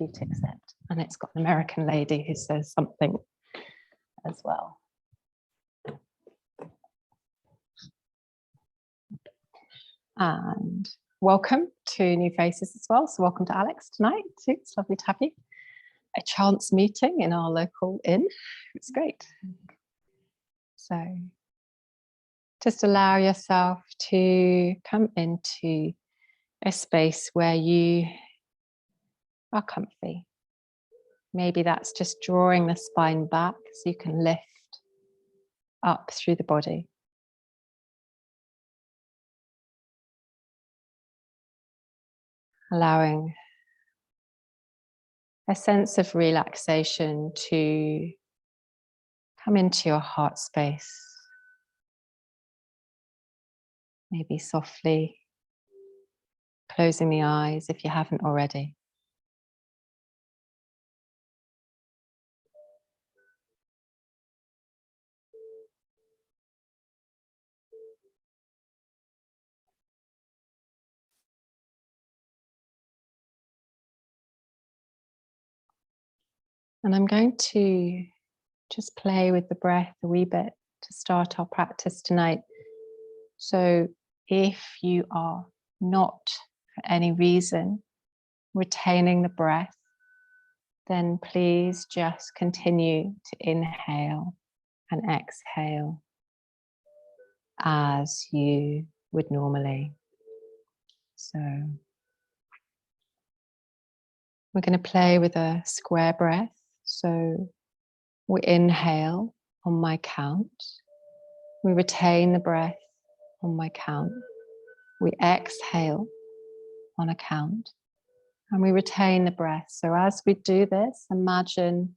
you to accept. And it's got an American lady who says something as well. And welcome to new faces as well. So welcome to Alex tonight too. It's lovely to have you. A chance meeting in our local inn. It's great. So just allow yourself to come into a space where you are comfy. Maybe that's just drawing the spine back so you can lift up through the body. Allowing a sense of relaxation to come into your heart space. Maybe softly closing the eyes if you haven't already. And I'm going to just play with the breath a wee bit to start our practice tonight. So if you are not, for any reason, retaining the breath, then please just continue to inhale and exhale as you would normally. So we're going to play with a square breath. So we inhale on my count. We retain the breath on my count. We exhale on a count. And we retain the breath. So as we do this, imagine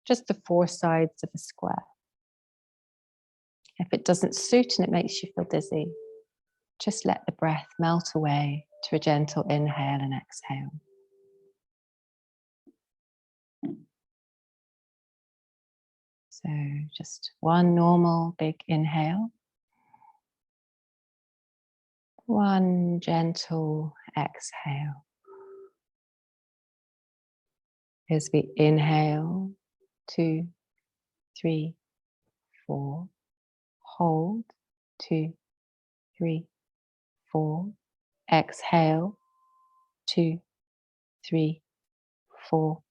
just the four sides of a square. If it doesn't suit and it makes you feel dizzy, just let the breath melt away to a gentle inhale and exhale. So just one normal big inhale. One gentle exhale. As we inhale, 2, 3, 4. Hold, 2, 3, 4. Exhale, 2, 3, 4.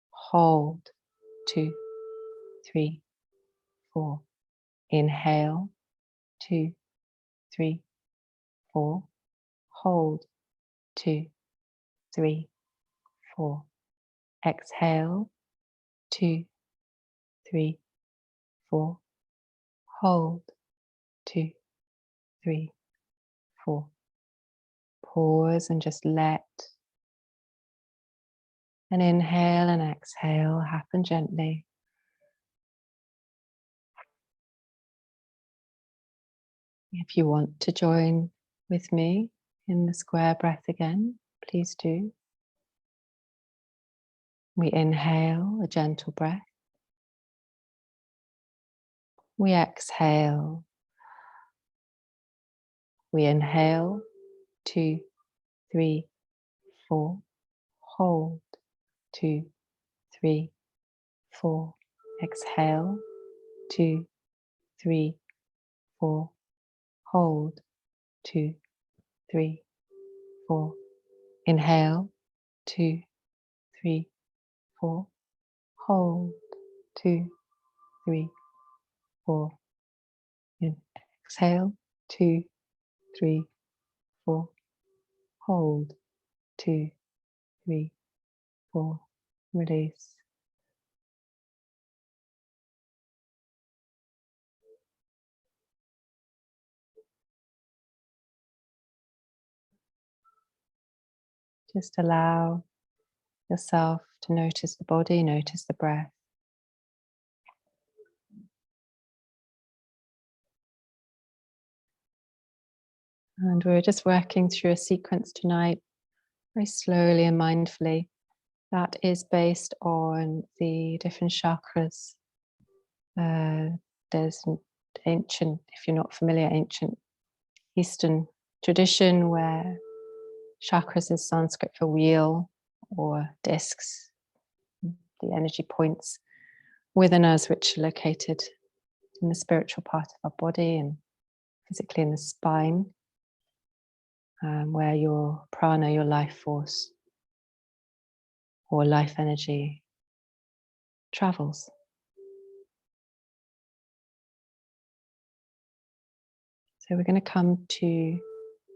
Hold, 2, 3, 4. Inhale, 2, 3, 4. Hold, 2, 3, 4. Exhale, 2, 3, 4. Hold, 2, 3, 4. Pause and just let an inhale and exhale happen gently. If you want to join with me in the square breath again, please do. We inhale a gentle breath. We exhale. We inhale, 2, 3, 4. Hold, 2, 3, 4. Exhale, 2, 3, 4. Hold, 2, 3, 4. Inhale, 2, 3, 4. Hold, 2, 3, 4. Exhale, 2, 3, 4. Hold, 2, 3, 4. Release. Just allow yourself to notice the body, notice the breath. And we're just working through a sequence tonight, very slowly and mindfully, that is based on the different chakras. There's an ancient, if you're not familiar, ancient Eastern tradition where chakras is Sanskrit for wheel or discs, the energy points within us, which are located in the spiritual part of our body and physically in the spine, where your prana, your life force or life energy travels. So we're going to come to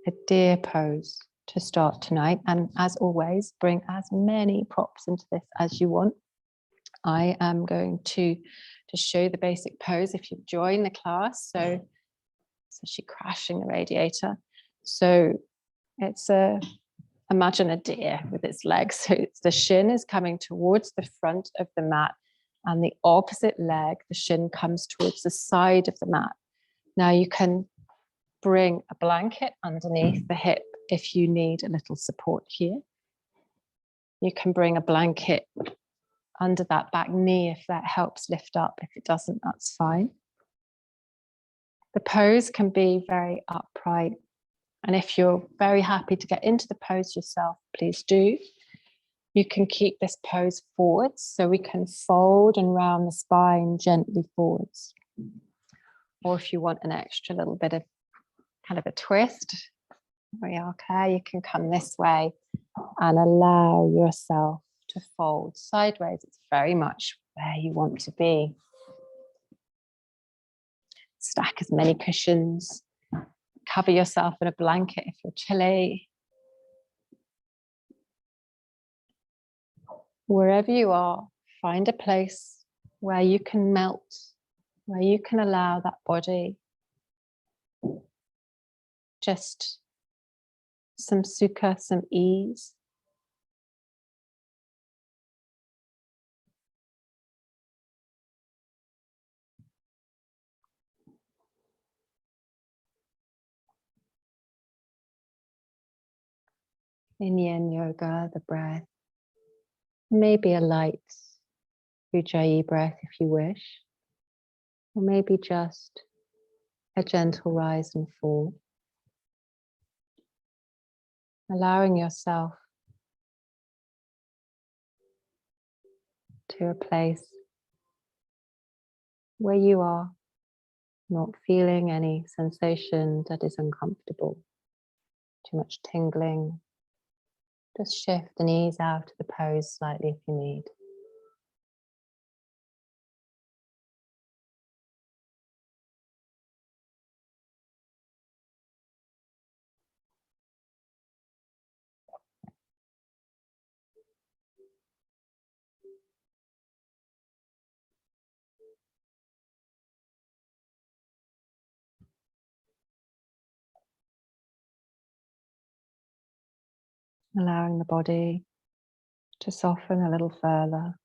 a deer pose to start tonight. And as always, bring as many props into this as you want. I am going to show you the basic pose if you join the class. So she crashing the radiator. So it's imagine a deer with its legs. So it's the shin is coming towards the front of the mat, and the opposite leg, the shin, comes towards the side of the mat. Now you can bring a blanket underneath the hip if you need a little support here. You can bring a blanket under that back knee if that helps lift up. If it doesn't, that's fine. The pose can be very upright. And if you're very happy to get into the pose yourself, please do. You can keep this pose forwards, so we can fold and round the spine gently forwards. Or if you want an extra little bit of kind of a twist, okay, you can come this way and allow yourself to fold sideways. It's very much where you want to be. Stack as many cushions. Cover yourself in a blanket if you're chilly. Wherever you are, find a place where you can melt, where you can allow that body just some sukha, some ease. In Yin Yoga, the breath maybe a light Ujjayi breath if you wish, or maybe just a gentle rise and fall. Allowing yourself to a place where you are not feeling any sensation that is uncomfortable, too much tingling. Just shift and ease out of the pose slightly if you need. Allowing the body to soften a little further.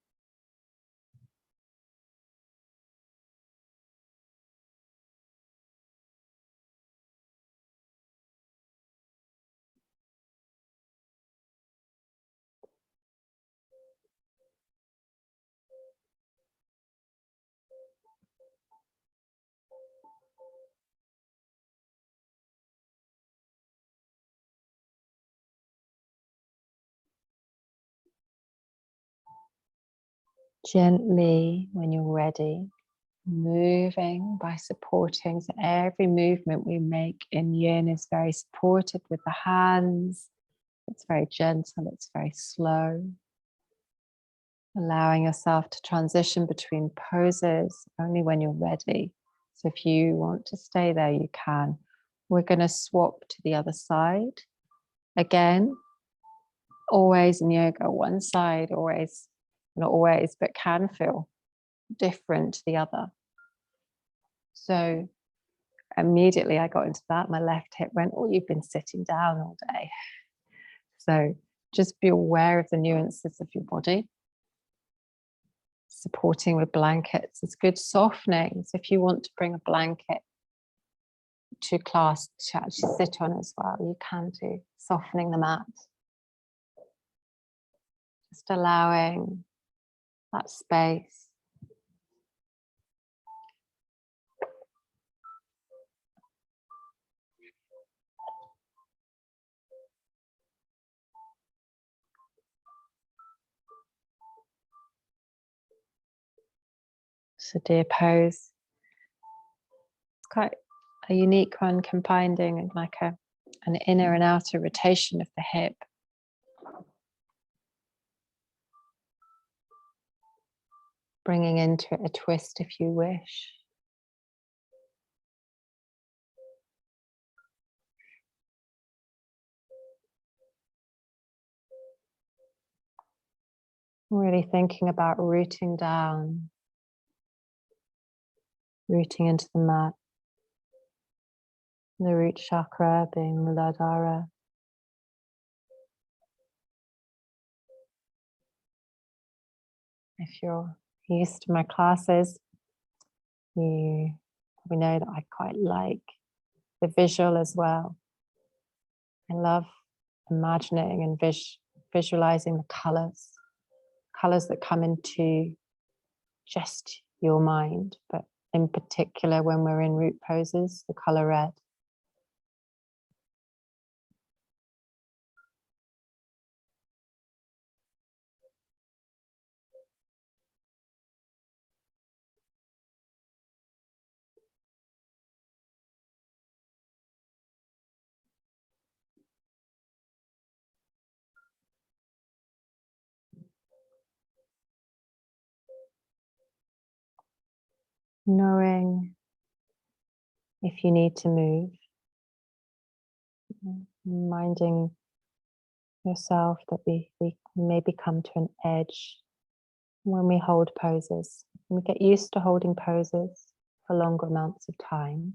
Gently, when you're ready, moving by supporting. So every movement we make in Yin is very supported with the hands. It's very gentle, it's very slow. Allowing yourself to transition between poses only when you're ready. So if you want to stay there, you can. We're going to swap to the other side. Again, always in yoga, one side always, not always, but can feel different to the other. So immediately I got into that, my left hip went, oh, you've been sitting down all day. So just be aware of the nuances of your body. Supporting with blankets is good. Softening. So if you want to bring a blanket to class to actually sit on as well, you can do. Softening the mat. Just allowing that space. It's a deer pose. It's quite a unique one, combining like an inner and outer rotation of the hip. Bringing into it a twist if you wish. Really thinking about rooting down, rooting into the mat. The root chakra being Muladhara. If you're used to my classes, we know that I quite like the visual as well. I love imagining and visualizing the colors that come into just your mind, but in particular when we're in root poses, the color red. Knowing if you need to move, reminding yourself that we maybe come to an edge when we hold poses. We get used to holding poses for longer amounts of time.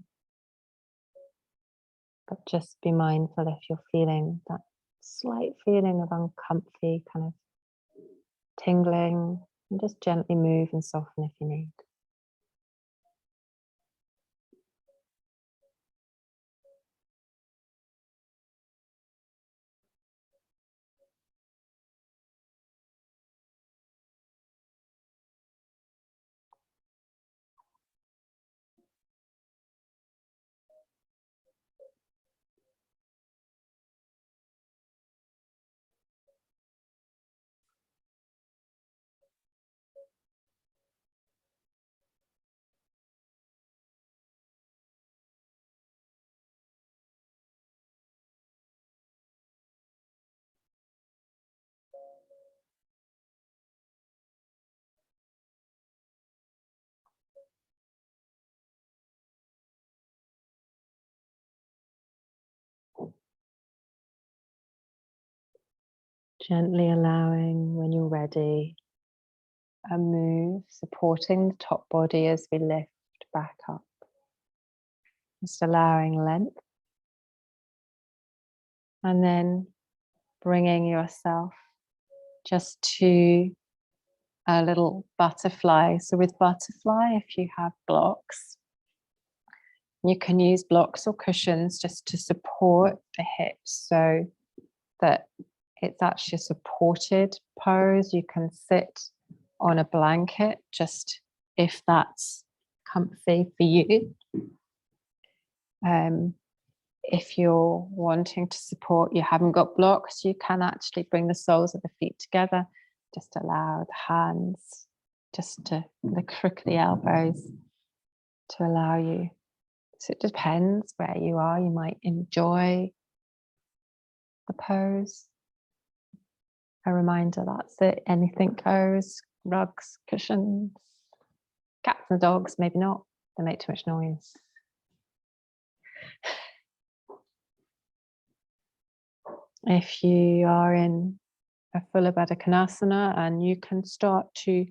But just be mindful if you're feeling that slight feeling of uncomfy, kind of tingling, and just gently move and soften if you need. Gently allowing, when you're ready, a move supporting the top body as we lift back up. Just allowing length. And then bringing yourself just to a little butterfly. So with butterfly, if you have blocks, you can use blocks or cushions just to support the hips so that it's actually a supported pose. You can sit on a blanket just if that's comfy for you. If you're wanting to support, you haven't got blocks, you can actually bring the soles of the feet together. Just allow the hands just to the crook of the elbows to allow you. So it depends where you are. You might enjoy the pose. A reminder, that's it. Anything goes. Rugs, cushions, cats and dogs, maybe not. They make too much noise. If you are in a full Baddha Konasana, and you can start to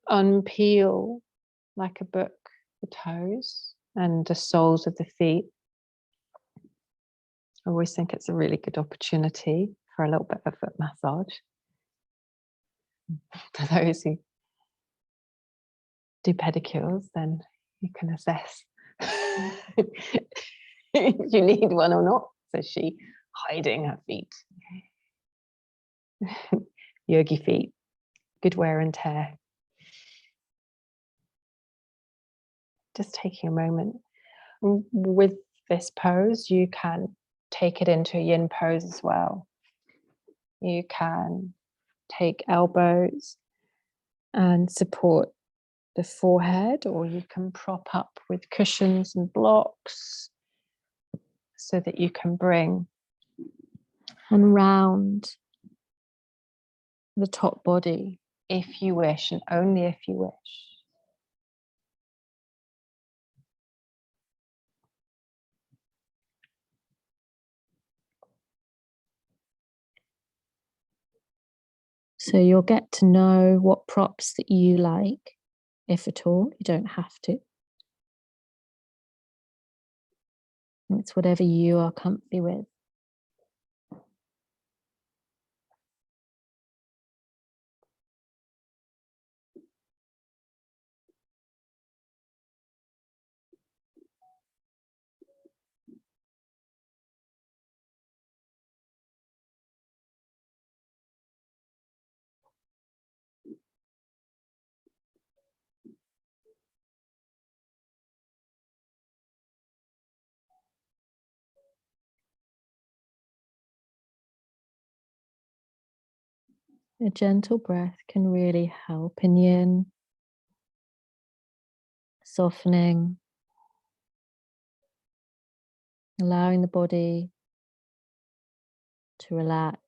unpeel like a book the toes and the soles of the feet. I always think it's a really good opportunity for a little bit of a foot massage. For those who do pedicures, then you can assess if you need one or not. So she hiding her feet. Yogi feet, good wear and tear. Just taking a moment. With this pose, you can take it into a yin pose as well. You can take elbows and support the forehead, or you can prop up with cushions and blocks so that you can bring and round the top body if you wish, and only if you wish. So you'll get to know what props that you like, if at all. You don't have to. It's whatever you are comfy with. A gentle breath can really help in yin, softening, allowing the body to relax,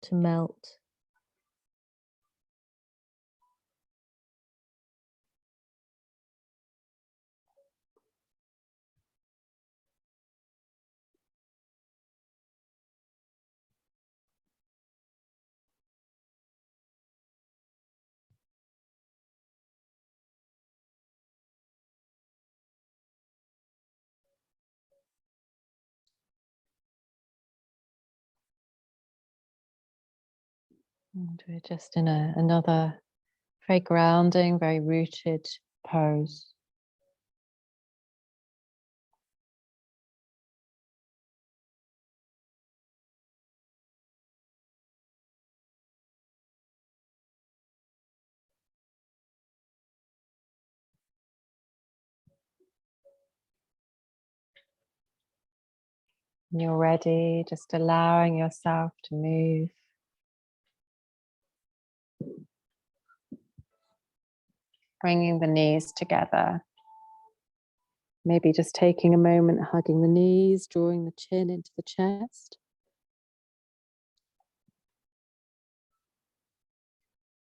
to melt. And we're just in another very grounding, very rooted pose. When you're ready, just allowing yourself to move. Bringing the knees together. Maybe just taking a moment, hugging the knees, drawing the chin into the chest.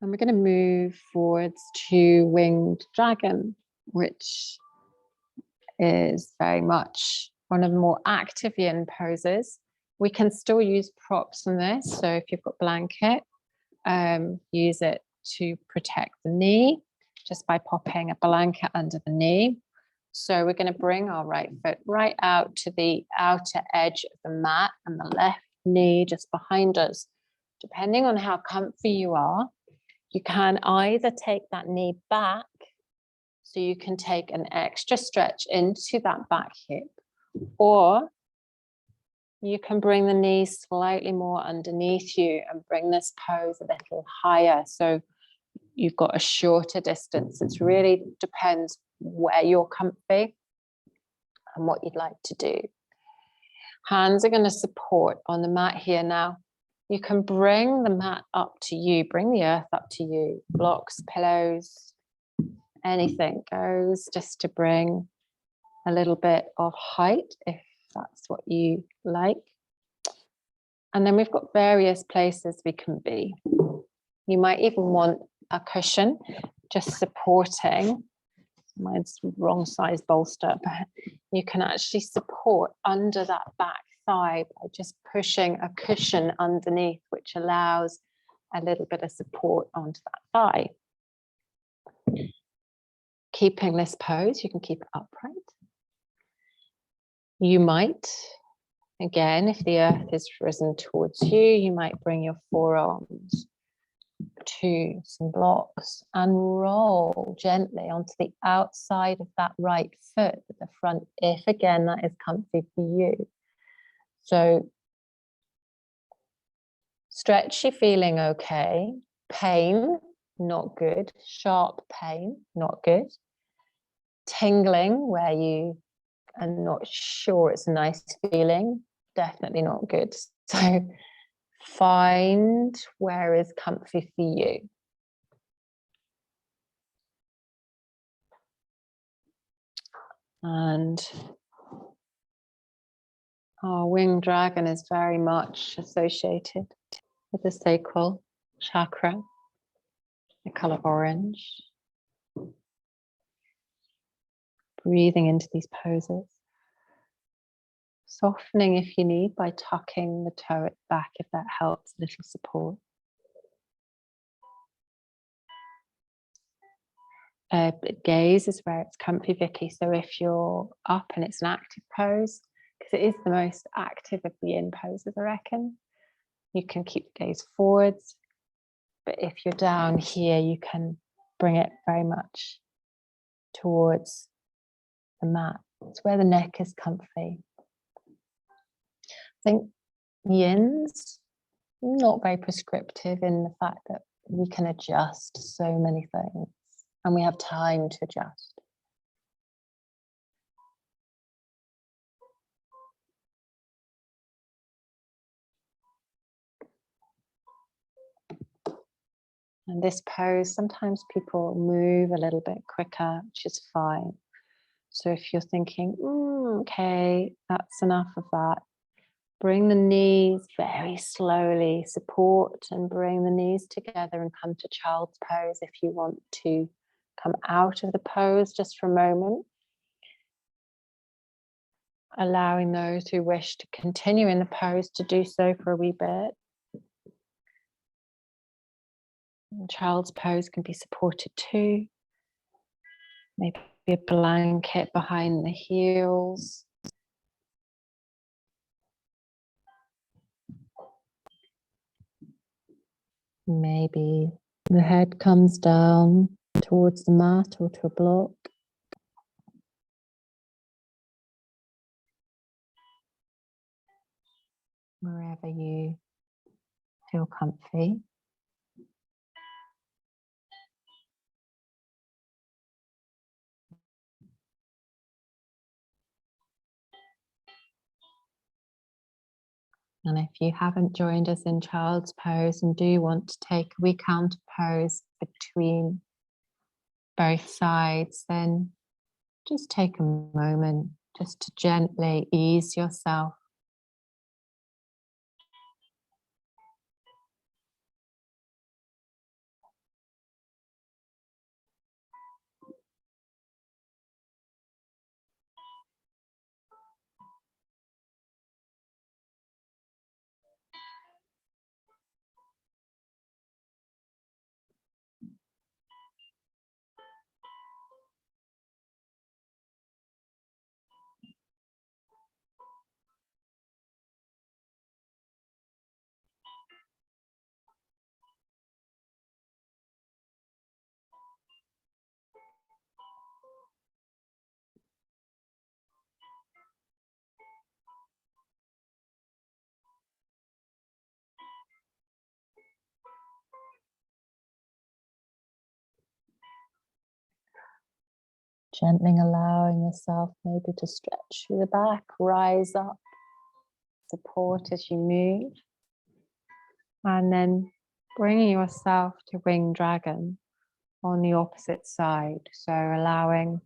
And we're going to move forwards to Winged Dragon, which is very much one of the more active yin poses. We can still use props on this. So if you've got blanket, use it to protect the knee just by popping a blanket under the knee. So we're going to bring our right foot right out to the outer edge of the mat and the left knee just behind us. Depending on how comfy you are, you can either take that knee back, so you can take an extra stretch into that back hip, or you can bring the knee slightly more underneath you and bring this pose a little higher. So you've got a shorter distance. It really depends where you're comfy and what you'd like to do. Hands are going to support on the mat here now. You can bring the mat up to you, bring the earth up to you, blocks, pillows, anything goes, just to bring a little bit of height if that's what you like. And then we've got various places we can be. You might even want a cushion just supporting. Mine's wrong size bolster, but you can actually support under that back thigh by just pushing a cushion underneath, which allows a little bit of support onto that thigh. Keeping this pose, you can keep it upright. You might, again, if the earth is risen towards you, you might bring your forearms to some blocks and roll gently onto the outside of that right foot at the front, if again that is comfy for you. So stretchy, feeling okay. Pain, not good. Sharp pain, not good. Tingling, where you are not sure it's a nice feeling, definitely not good. So find where is comfy for you. And our winged dragon is very much associated with the sacral chakra, the color orange. Breathing into these poses. Softening if you need by tucking the toe at the back if that helps, a little support. Gaze is where it's comfy, Vicky. So if you're up and it's an active pose, because it is the most active of the in poses, I reckon, you can keep the gaze forwards. But if you're down here, you can bring it very much towards the mat. It's where the neck is comfy. I think yin's not very prescriptive in the fact that we can adjust so many things and we have time to adjust. And this pose, sometimes people move a little bit quicker, which is fine. So if you're thinking, okay, that's enough of that, bring the knees very slowly, support and bring the knees together and come to child's pose if you want to come out of the pose just for a moment. Allowing those who wish to continue in the pose to do so for a wee bit. And child's pose can be supported too. Maybe a blanket behind the heels. Maybe the head comes down towards the mat or to a block. Wherever you feel comfy. And if you haven't joined us in child's pose and do want to take a wee counter pose between both sides, then just take a moment just to gently ease yourself. Gently allowing yourself maybe to stretch through the back, rise up, support as you move. And then bringing yourself to winged dragon on the opposite side. So allowing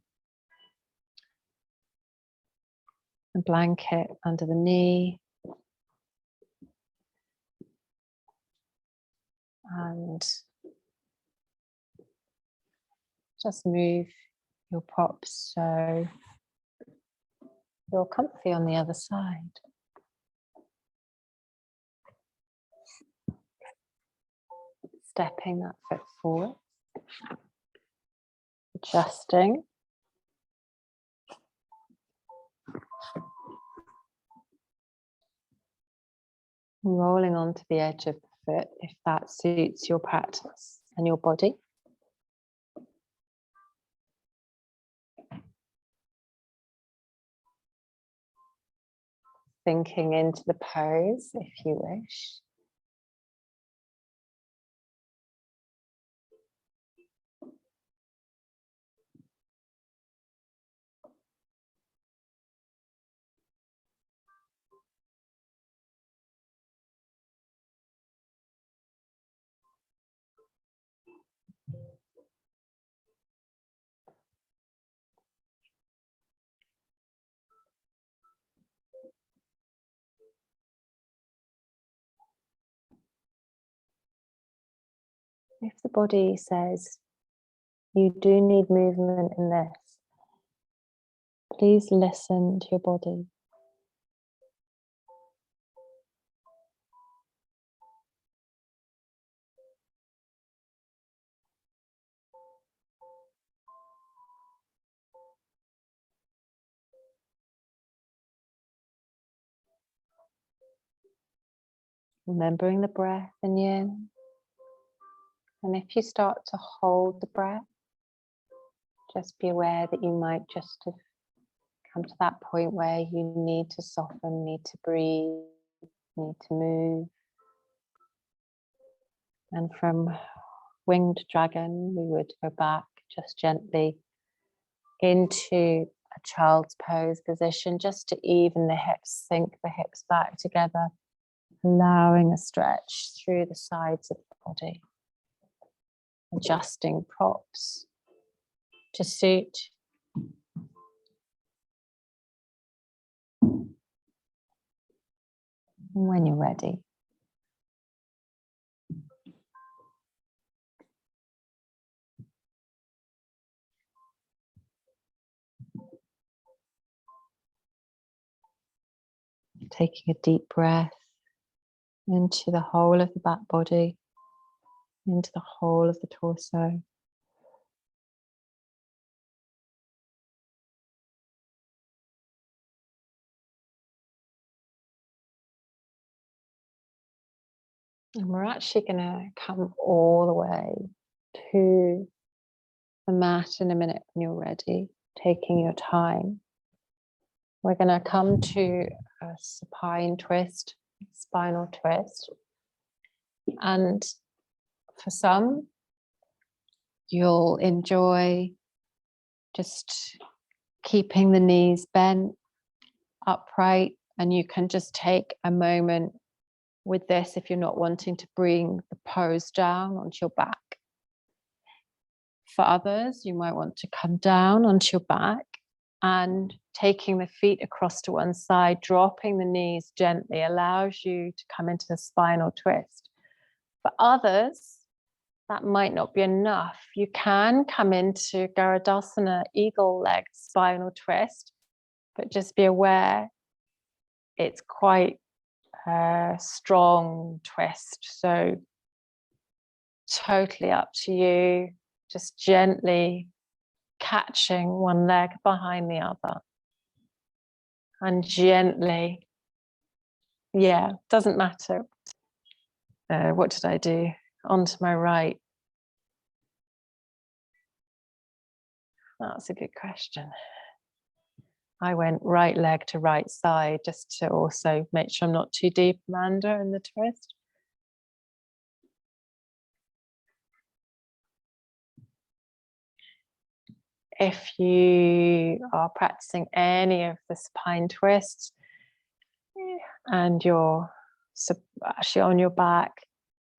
a blanket under the knee. And just move your props so you're comfy on the other side. Stepping that foot forward. Adjusting. Rolling onto the edge of the foot if that suits your practice and your body. Sinking into the pose if you wish. If the body says you do need movement in this, please listen to your body. Remembering the breath in yin. And if you start to hold the breath, just be aware that you might just have come to that point where you need to soften, need to breathe, need to move. And from winged dragon, we would go back just gently into a child's pose position, just to even the hips, sink the hips back together, allowing a stretch through the sides of the body. Adjusting props to suit. And when you're ready, taking a deep breath into the whole of the back body, into the whole of the torso. And we're actually going to come all the way to the mat in a minute when you're ready, taking your time. We're going to come to a supine twist, spinal twist. And for some, you'll enjoy just keeping the knees bent upright, and you can just take a moment with this if you're not wanting to bring the pose down onto your back. For others, you might want to come down onto your back and taking the feet across to one side, dropping the knees gently allows you to come into the spinal twist. For others, that might not be enough. You can come into Garudasana, eagle leg spinal twist, but just be aware it's quite a strong twist. So totally up to you, just gently catching one leg behind the other. And gently, doesn't matter. What did I do? Onto my right. That's a good question. I went right leg to right side just to also make sure I'm not too deep, Amanda, in the twist. If you are practicing any of the supine twists and you're actually on your back,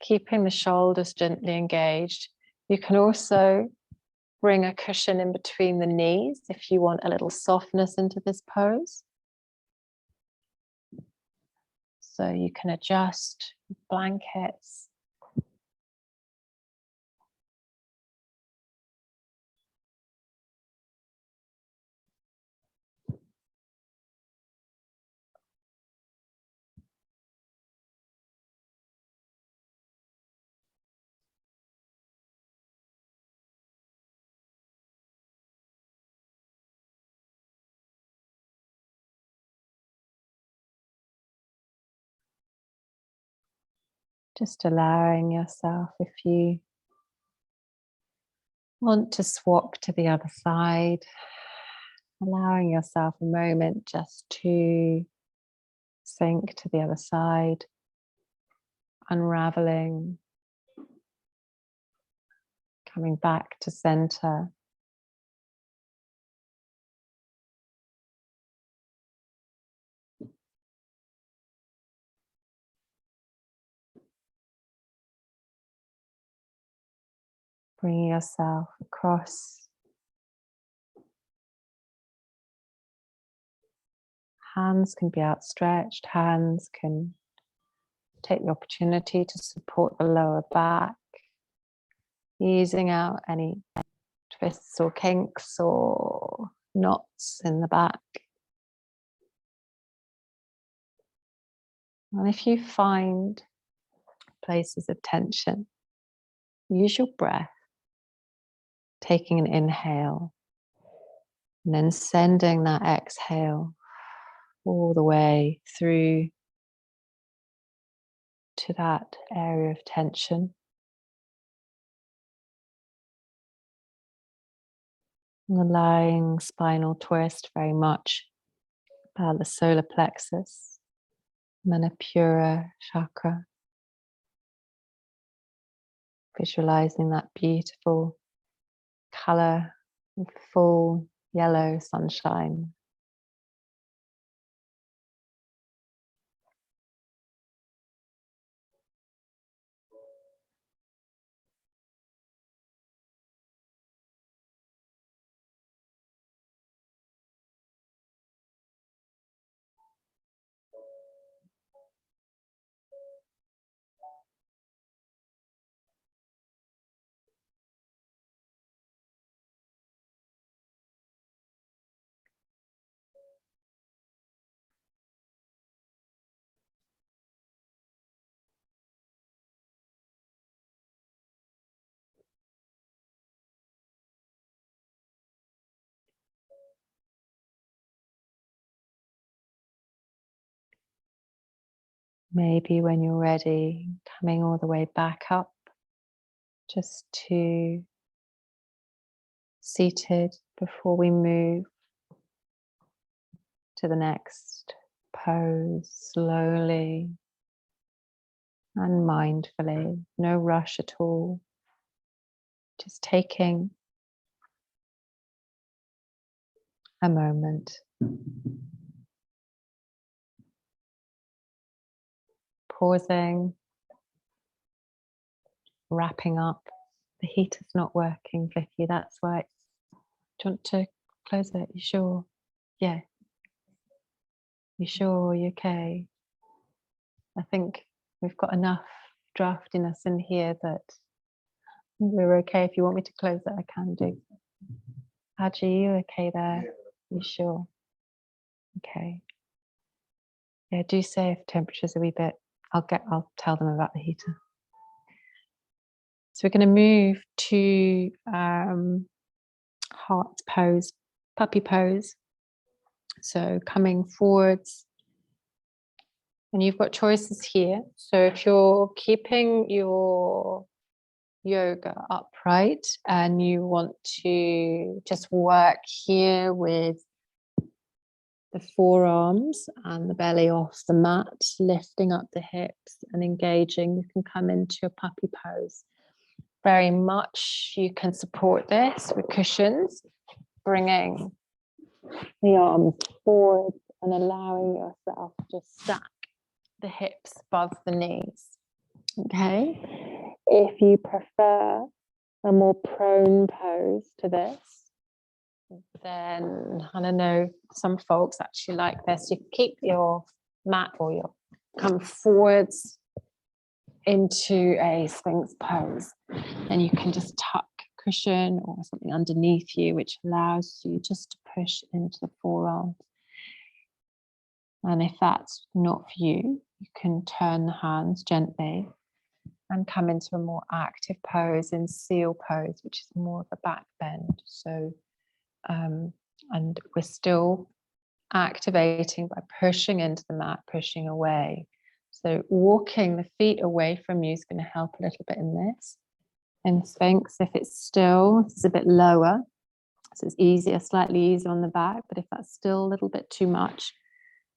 keeping the shoulders gently engaged, you can also bring a cushion in between the knees if you want a little softness into this pose. So you can adjust blankets. Just allowing yourself, if you want to swap to the other side, allowing yourself a moment just to sink to the other side, unraveling, coming back to center. Bringing yourself across. Hands can be outstretched, hands can take the opportunity to support the lower back. easing out any twists or kinks or knots in the back. And if you find places of tension, use your breath, taking an inhale, and then sending that exhale all the way through to that area of tension. And the lying spinal twist, very much about the solar plexus, Manipura chakra. Visualizing that beautiful color of full yellow sunshine. Maybe when you're ready, coming all the way back up, just to seated before we move to the next pose, slowly and mindfully, no rush at all. Just taking a moment. Pausing, wrapping up. The heater's not working, Vicky, that's why. Do you want to close it? You sure? Yeah. You sure? You okay? I think we've got enough draftiness in here that we're okay. If you want me to close it, I can do. Haji, you okay there? You sure? Okay. Yeah, do say if temperature's a wee bit. I'll tell them about the heater. So we're going to move to heart pose, puppy pose. So coming forwards, and you've got choices here. So if you're keeping your yoga upright and you want to just work here with the forearms and the belly off the mat, lifting up the hips and engaging, you can come into a puppy pose. Very much you can support this with cushions, bringing the arms forward and allowing yourself to stack the hips above the knees. Okay, if you prefer a more prone pose to this, then I don't know, some folks actually like this. You keep your mat or your come forwards into a Sphinx pose, and you can just tuck cushion or something underneath you, which allows you just to push into the forearms. And if that's not for you, you can turn the hands gently and come into a more active pose in seal pose, which is more of a back bend. So, and we're still activating by pushing into the mat, pushing away. So walking the feet away from you is going to help a little bit in this. In Sphinx, if it's still, it's a bit lower, so it's easier, slightly easier on the back, but if that's still a little bit too much,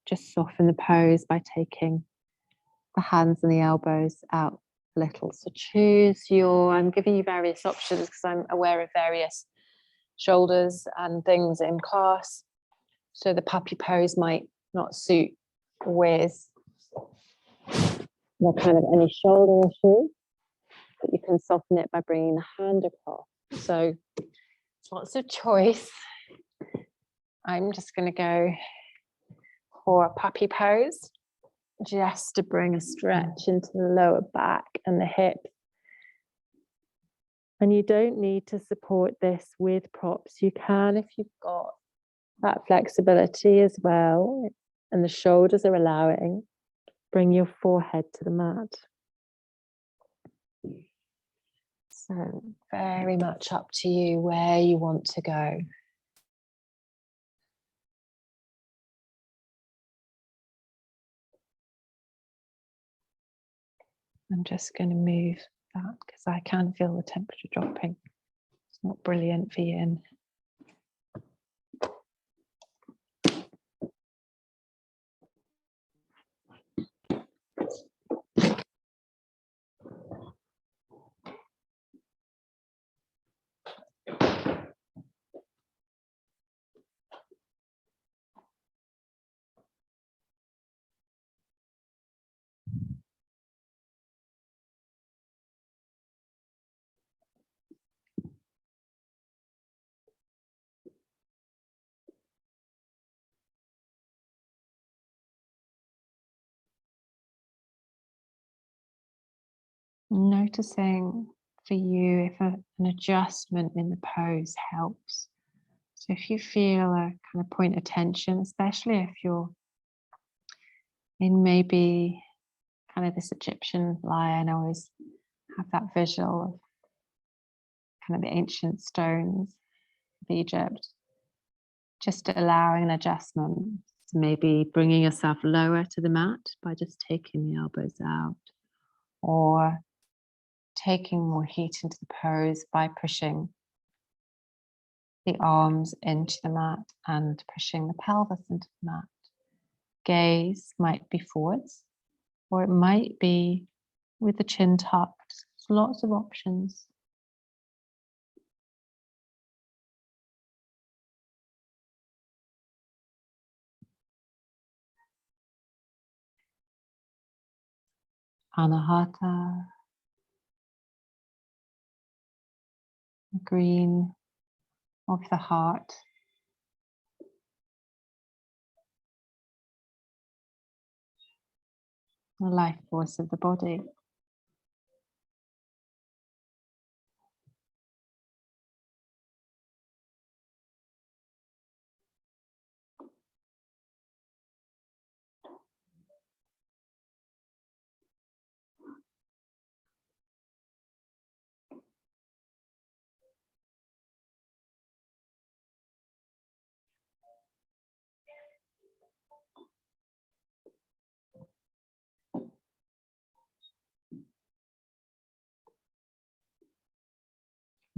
just soften the pose by taking the hands and the elbows out a little. So choose your, I'm giving you various options because I'm aware of various shoulders and things in class. So the puppy pose might not suit with kind of any shoulder issue, but you can soften it by bringing the hand across. So lots of choice. I'm just going to go for a puppy pose, just to bring a stretch into the lower back and the hip. And you don't need to support this with props. You can if you've got that flexibility as well, and the shoulders are allowing, bring your forehead to the mat. So very much up to you where you want to go. I'm just going to move that because I can feel the temperature dropping. It's not brilliant for Yin. Noticing for you if an adjustment in the pose helps. So if you feel a kind of point of tension, especially if you're in maybe kind of this Egyptian lion, I always have that visual of kind of the ancient stones of Egypt, just allowing an adjustment. So maybe bringing yourself lower to the mat by just taking the elbows out, or taking more heat into the pose by pushing the arms into the mat and pushing the pelvis into the mat. Gaze might be forwards, or it might be with the chin tucked. There's lots of options. Anahata, the green of the heart. The life force of the body.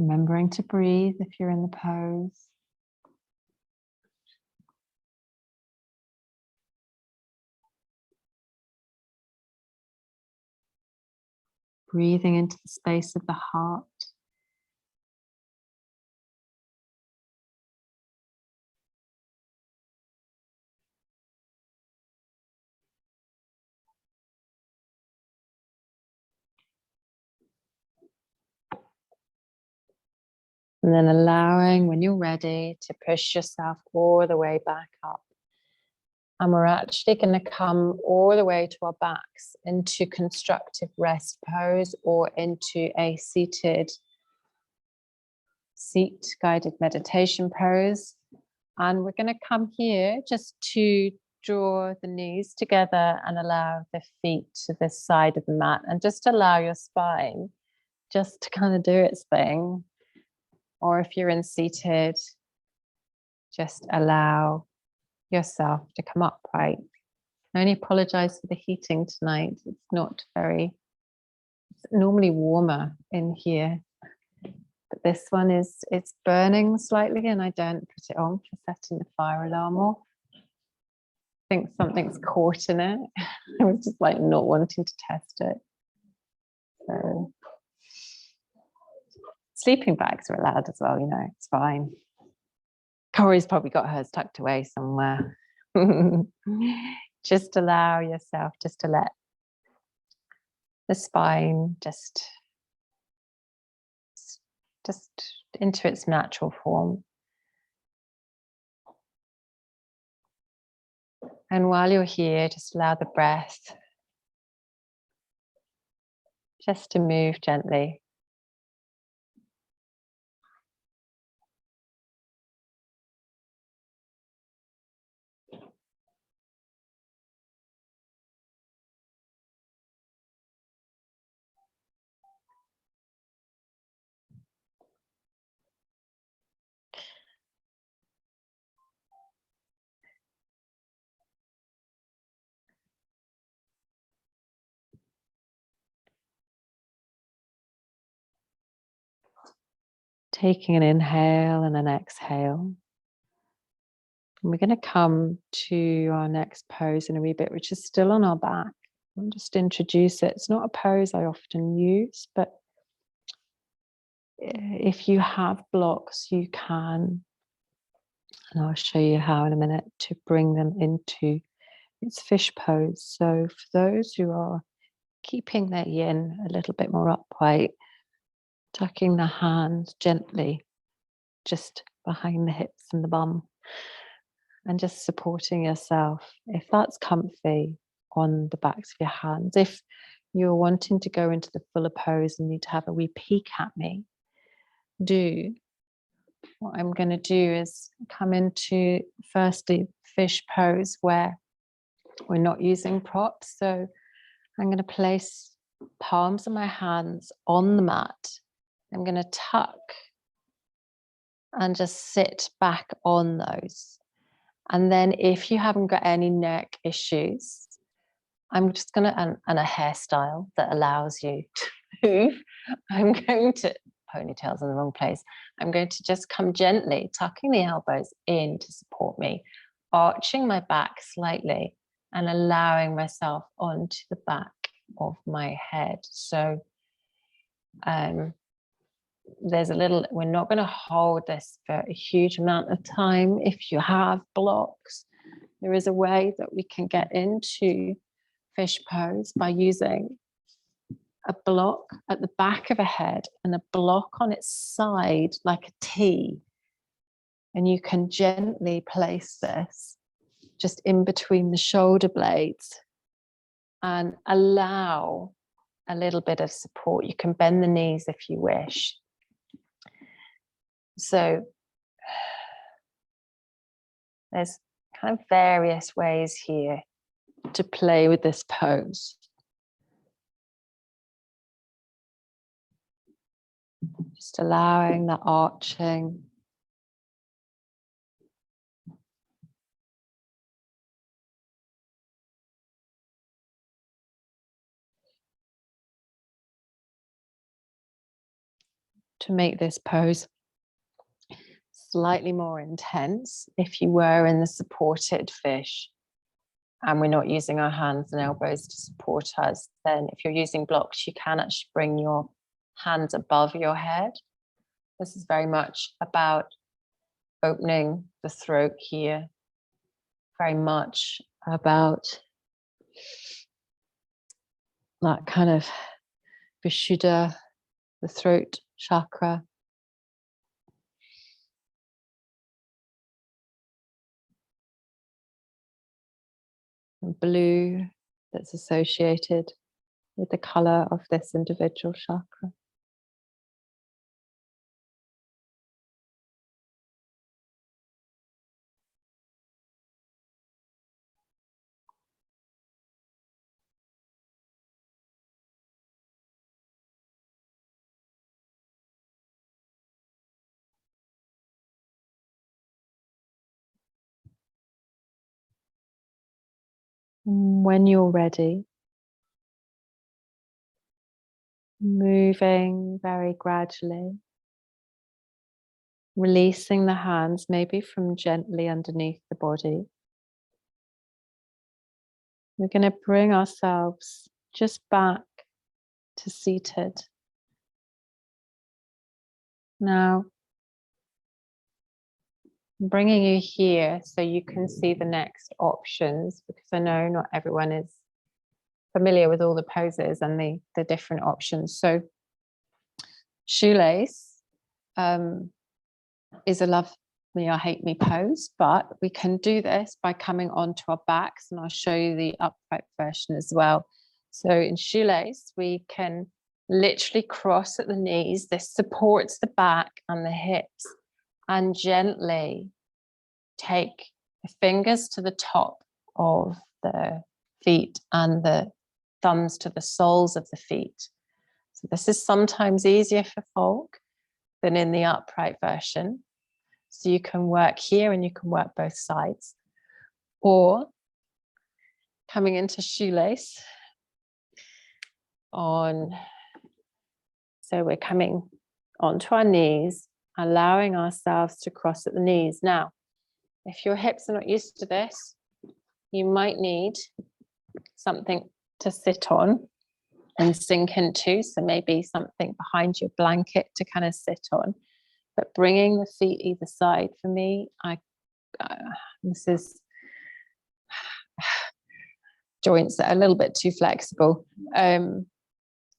Remembering to breathe if you're in the pose. Breathing into the space of the heart. And then allowing, when you're ready, to push yourself all the way back up. And we're actually going to come all the way to our backs into constructive rest pose, or into a seated seat guided meditation pose. And we're going to come here just to draw the knees together and allow the feet to the side of the mat, and just allow your spine just to kind of do its thing. Or if you're in seated, just allow yourself to come upright. I only apologize for the heating tonight. It's not very, it's normally warmer in here, but this one it's burning slightly, and I don't put it on for setting the fire alarm off. I think something's caught in it. I was just like not wanting to test it. So sleeping bags are allowed as well, you know, it's fine. Corey's probably got hers tucked away somewhere. Just allow yourself just to let the spine just into its natural form. And while you're here, just allow the breath just to move gently. Taking an inhale and an exhale. And we're going to come to our next pose in a wee bit, which is still on our back. I'll just introduce it. It's not a pose I often use, but if you have blocks, you can, and I'll show you how in a minute, to bring them into its fish pose. So for those who are keeping their yin a little bit more upright, tucking the hands gently just behind the hips and the bum, and just supporting yourself, if that's comfy, on the backs of your hands. If you're wanting to go into the fuller pose and need to have a wee peek at me, do. What I'm going to do is come into, firstly, fish pose, where we're not using props. So I'm going to place palms of my hands on the mat. I'm going to tuck and just sit back on those. And then if you haven't got any neck issues, I'm just going to, and a hairstyle that allows you to move, I'm going to, ponytails in the wrong place, I'm going to just come gently, tucking the elbows in to support me, arching my back slightly and allowing myself onto the back of my head. So there's a little, we're not going to hold this for a huge amount of time. If you have blocks, there is a way that we can get into fish pose by using a block at the back of a head and a block on its side like a T. And you can gently place this just in between the shoulder blades and allow a little bit of support. You can bend the knees if you wish. So there's kind of various ways here to play with this pose. Just allowing the arching. To make this pose slightly more intense, if you were in the supported fish and we're not using our hands and elbows to support us, then if you're using blocks, you can actually bring your hands above your head. This is very much about opening the throat here, very much about that kind of Vishuddha, the throat chakra. Blue that's associated with the color of this individual chakra. When you're ready, moving very gradually, releasing the hands, maybe from gently underneath the body. We're going to bring ourselves just back to seated. Now, I'm bringing you here so you can see the next options, because I know not everyone is familiar with all the poses and the different options. So shoelace is a love me or hate me pose, but we can do this by coming onto our backs, and I'll show you the upright version as well. So in shoelace, we can literally cross at the knees. This supports the back and the hips, and gently take the fingers to the top of the feet and the thumbs to the soles of the feet. So this is sometimes easier for folk than in the upright version. So you can work here and you can work both sides. Or coming into shoelace on, so we're coming onto our knees allowing ourselves to cross at the knees. Now, if your hips are not used to this, you might need something to sit on and sink into. So maybe something behind your blanket to kind of sit on, but bringing the feet either side. For me, this is joints that are a little bit too flexible.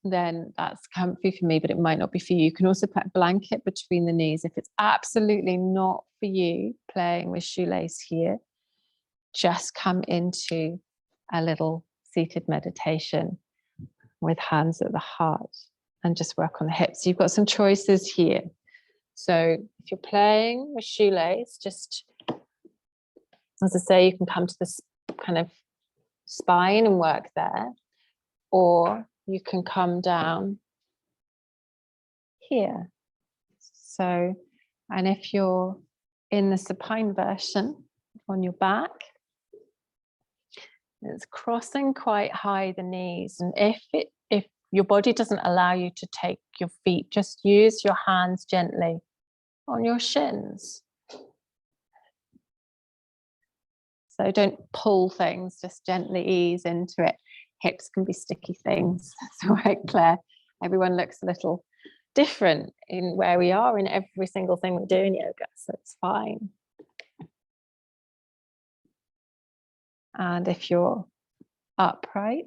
Then that's comfy for me, but it might not be for you. You can also put a blanket between the knees. If it's absolutely not for you playing with shoelace here, just come into a little seated meditation with hands at the heart and just work on the hips. You've got some choices here. So if you're playing with shoelace, just, as I say, you can come to this kind of spine and work there, or you can come down here. So, and if you're in the supine version on your back, it's crossing quite high the knees. And if your body doesn't allow you to take your feet, just use your hands gently on your shins. So don't pull things, just gently ease into it. Hips can be sticky things. That's right, Claire. Everyone looks a little different in where we are in every single thing we do in yoga, so it's fine. And if you're upright,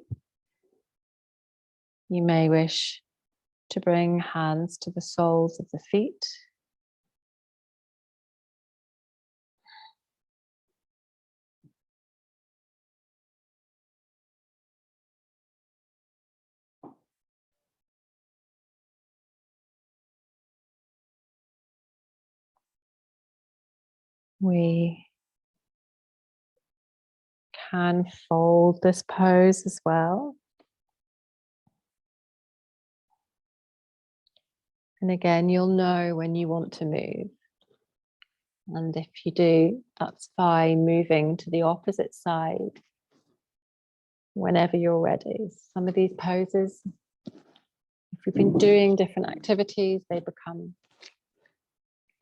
you may wish to bring hands to the soles of the feet. We can fold this pose as well. And again, you'll know when you want to move. And if you do, that's fine, moving to the opposite side whenever you're ready. Some of these poses, if we've been doing different activities, they become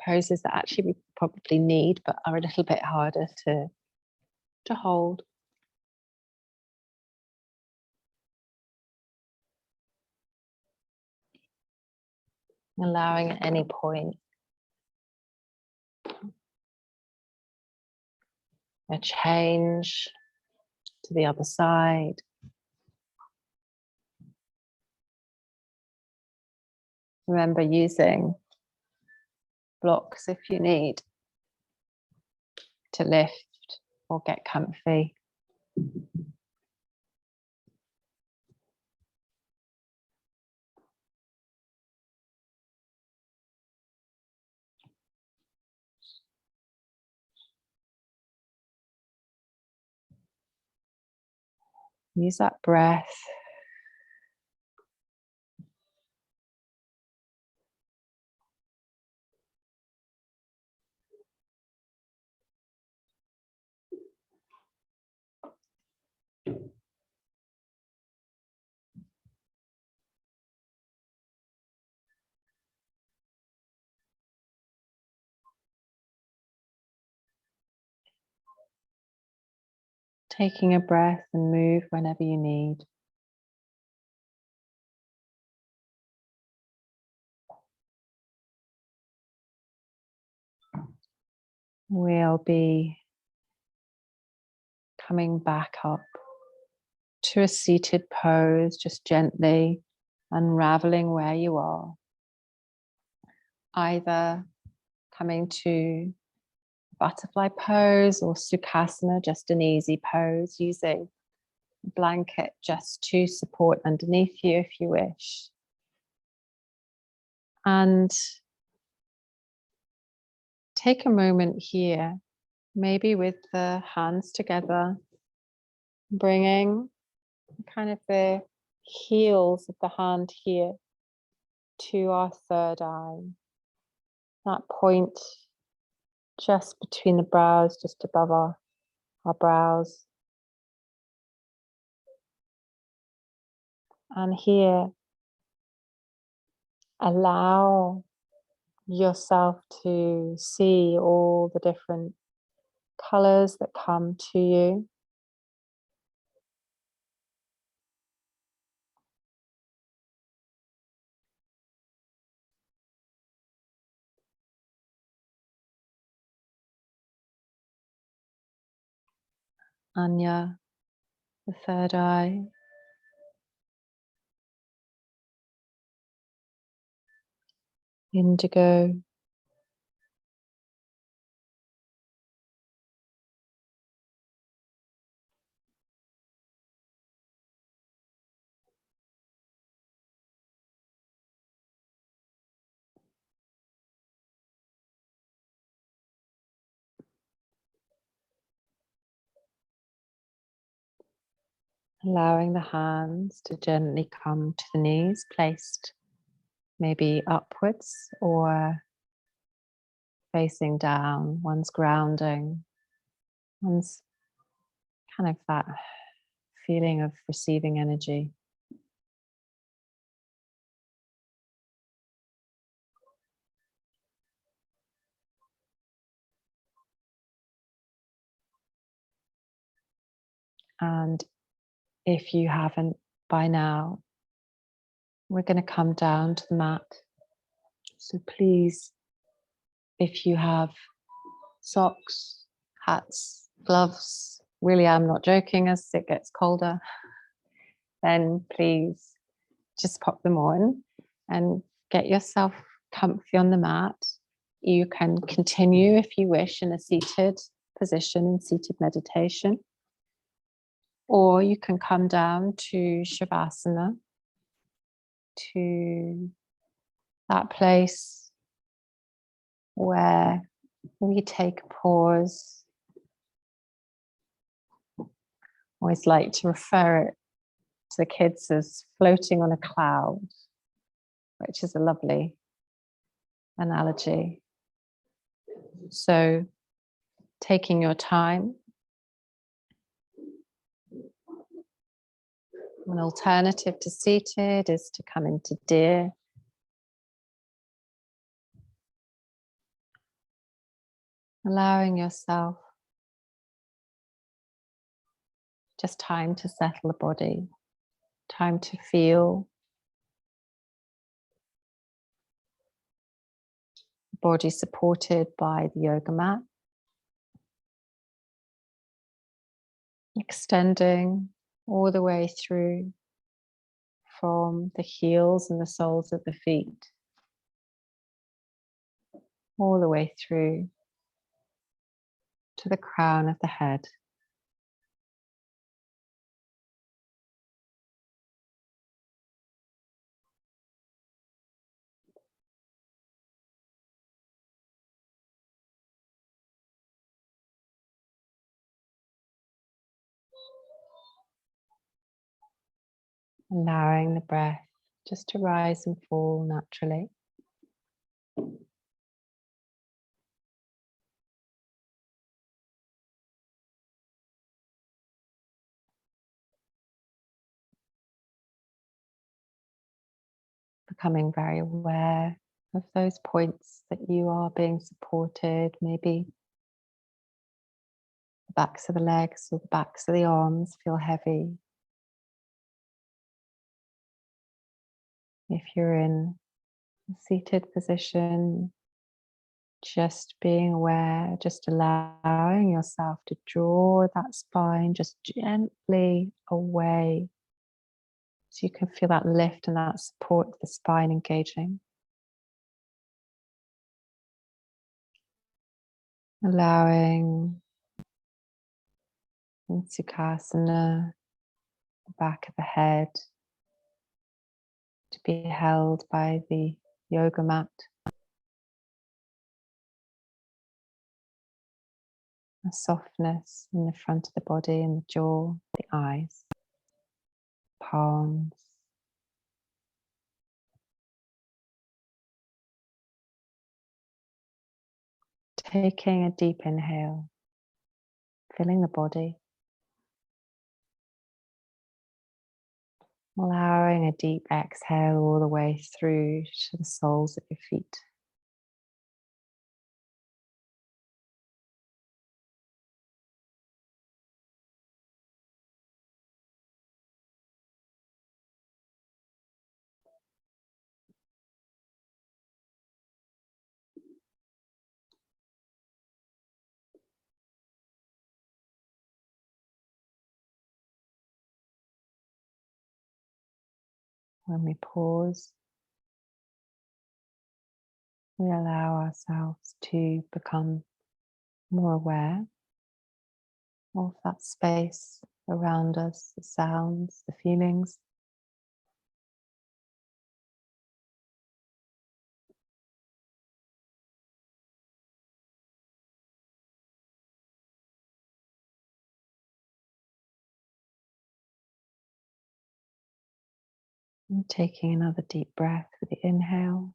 poses that actually we probably need, but are a little bit harder to hold. Allowing at any point a change to the other side. Remember using blocks if you need to lift or get comfy. Use that breath. Taking a breath and move whenever you need. We'll be coming back up to a seated pose, just gently unraveling where you are. Either coming to butterfly pose or Sukhasana, just an easy pose, using a blanket just to support underneath you if you wish. And take a moment here, maybe with the hands together, bringing kind of the heels of the hand here to our third eye. That point just between the brows, just above our brows. And here, allow yourself to see all the different colors that come to you. Anya, the third eye. Indigo. Allowing the hands to gently come to the knees, placed maybe upwards or facing down. One's grounding, one's kind of that feeling of receiving energy. And if you haven't by now, we're going to come down to the mat. So please, if you have socks, hats, gloves, really I'm not joking as it gets colder, then please just pop them on and get yourself comfy on the mat. You can continue if you wish in a seated position in seated meditation, or you can come down to Shavasana, to that place where we take a pause. Always like to refer it to the kids as floating on a cloud, which is a lovely analogy. So taking your time. An alternative to seated is to come into deer. Allowing yourself just time to settle the body, time to feel the body supported by the yoga mat. Extending all the way through from the heels and the soles of the feet, all the way through to the crown of the head. Allowing the breath just to rise and fall naturally. Becoming very aware of those points that you are being supported, maybe the backs of the legs or the backs of the arms feel heavy. If you're in a seated position, just being aware, just allowing yourself to draw that spine just gently away. So you can feel that lift and that support of the spine engaging. Allowing in Sukhasana, the back of the head to be held by the yoga mat. A softness in the front of the body, in the jaw, the eyes, palms. Taking a deep inhale, filling the body. Allowing a deep exhale all the way through to the soles of your feet. When we pause, we allow ourselves to become more aware of that space around us, the sounds, the feelings. And taking another deep breath with the inhale,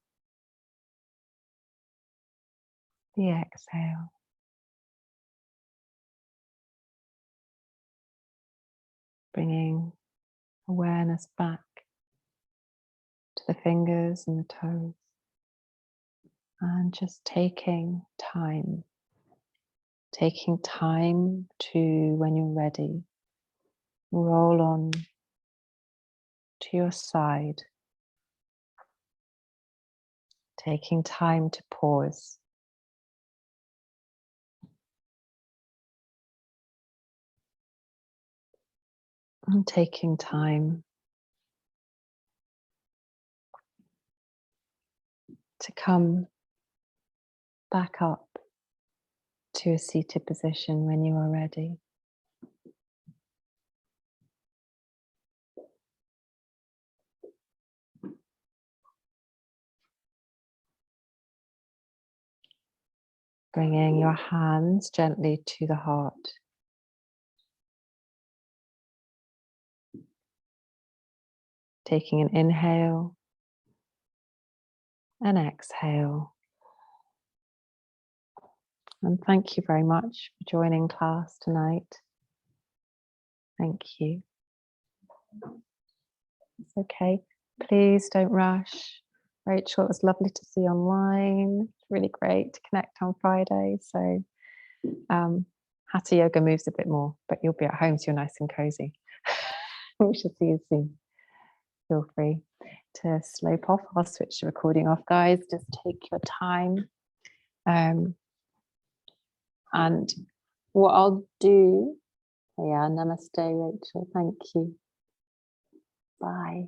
the exhale. Bringing awareness back to the fingers and the toes. And just taking time to, when you're ready, roll on to your side. Taking time to pause. And taking time to come back up to a seated position when you are ready. Bringing your hands gently to the heart. Taking an inhale, an exhale. And thank you very much for joining class tonight. Thank you. It's okay. Please don't rush. Rachel, it was lovely to see you online. It's really great to connect on Friday. So Hatha yoga moves a bit more, but you'll be at home, so you're nice and cozy. We shall see you soon. Feel free to slope off. I'll switch the recording off, guys. Just take your time. And what I'll do, yeah, namaste, Rachel. Thank you. Bye.